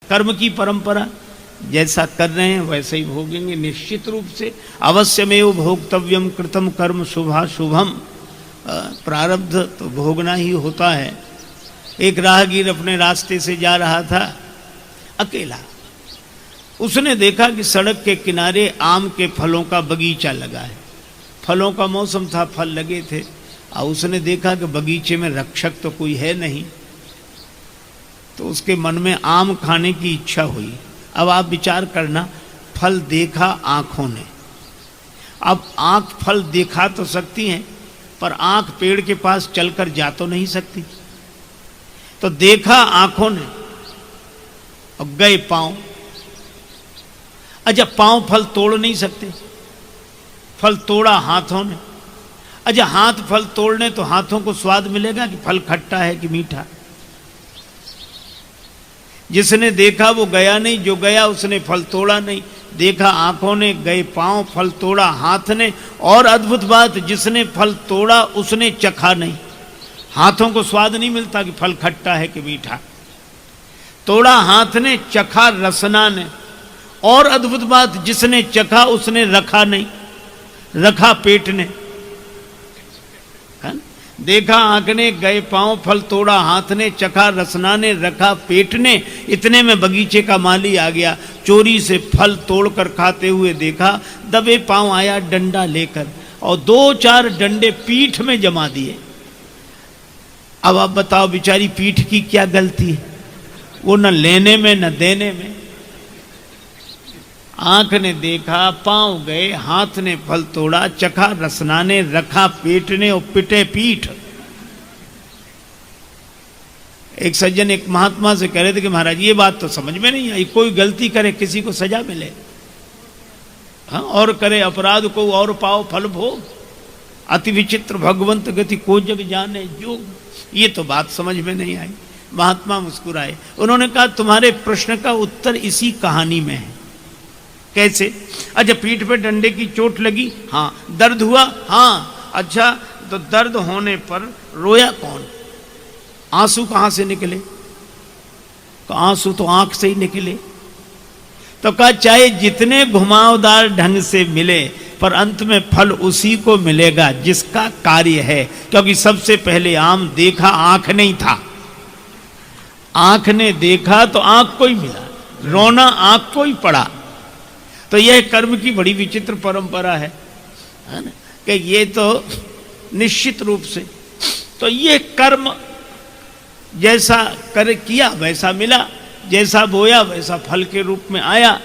कर्म की परंपरा, जैसा कर रहे हैं वैसे ही भोगेंगे निश्चित रूप से। अवश्यमेव भोक्तव्यम कृतम कर्म शुभाशुभम, प्रारब्ध तो भोगना ही होता है। एक राहगीर अपने रास्ते से जा रहा था अकेला। उसने देखा कि सड़क के किनारे आम के फलों का बगीचा लगा है। फलों का मौसम था, फल लगे थे। और उसने देखा कि बगीचे में रक्षक तो कोई है नहीं, तो उसके मन में आम खाने की इच्छा हुई। अब आप विचार करना, फल देखा आंखों ने। अब आंख फल दिखा तो सकती हैं, पर आंख पेड़ के पास चलकर जा तो नहीं सकती। तो देखा आंखों ने और गए पांव। अच्छा, पांव फल तोड़ नहीं सकते, फल तोड़ा हाथों ने। अच्छा, हाथ फल तोड़ने तो हाथों को स्वाद मिलेगा कि फल खट्टा है कि मीठा। जिसने देखा वो गया नहीं, जो गया उसने फल तोड़ा नहीं। देखा आंखों ने, गए पांव, फल तोड़ा हाथ ने। और अद्भुत बात, जिसने फल तोड़ा उसने चखा नहीं। हाथों को स्वाद नहीं मिलता कि फल खट्टा है कि मीठा। तोड़ा हाथ ने, चखा रसना ने। और अद्भुत बात, जिसने चखा उसने रखा नहीं, रखा पेट ने। देखा आंख ने, गए पांव, फल तोड़ा हाथ ने, चखा रसना ने, रखा पेट ने। इतने में बगीचे का माली आ गया। चोरी से फल तोड़कर खाते हुए देखा, दबे पांव आया डंडा लेकर और 2-4 डंडे पीठ में जमा दिए। अब आप बताओ, बेचारी पीठ की क्या गलती है? वो न लेने में न देने में। आंख ने देखा, पांव गए, हाथ ने फल तोड़ा, चखा रसना ने, रखा पेट ने और पिटे पीठ। एक सज्जन एक महात्मा से कह रहे थे कि महाराज ये बात तो समझ में नहीं आई, कोई गलती करे किसी को सजा मिले, हाँ, और करे अपराध को और पाओ फल भोग, अति विचित्र भगवंत गति को जग जाने जोग। ये तो बात समझ में नहीं आई। महात्मा मुस्कुराए। उन्होंने कहा, तुम्हारे प्रश्न का उत्तर इसी कहानी में है। कैसे? अच्छा, पीठ पे डंडे की चोट लगी, हाँ। दर्द हुआ, हाँ। अच्छा, तो दर्द होने पर रोया कौन? आंसू कहां से निकले? तो आंसू तो आंख से ही निकले। तो कहा, चाहे जितने घुमावदार ढंग से मिले, पर अंत में फल उसी को मिलेगा जिसका कार्य है। क्योंकि सबसे पहले आम देखा आंख नहीं था, आंख ने देखा तो आंख को ही मिला, रोना आंख को ही पड़ा। तो यह कर्म की बड़ी विचित्र परंपरा है ना, कि ये तो निश्चित रूप से, तो ये कर्म जैसा कर किया वैसा मिला, जैसा बोया वैसा फल के रूप में आया।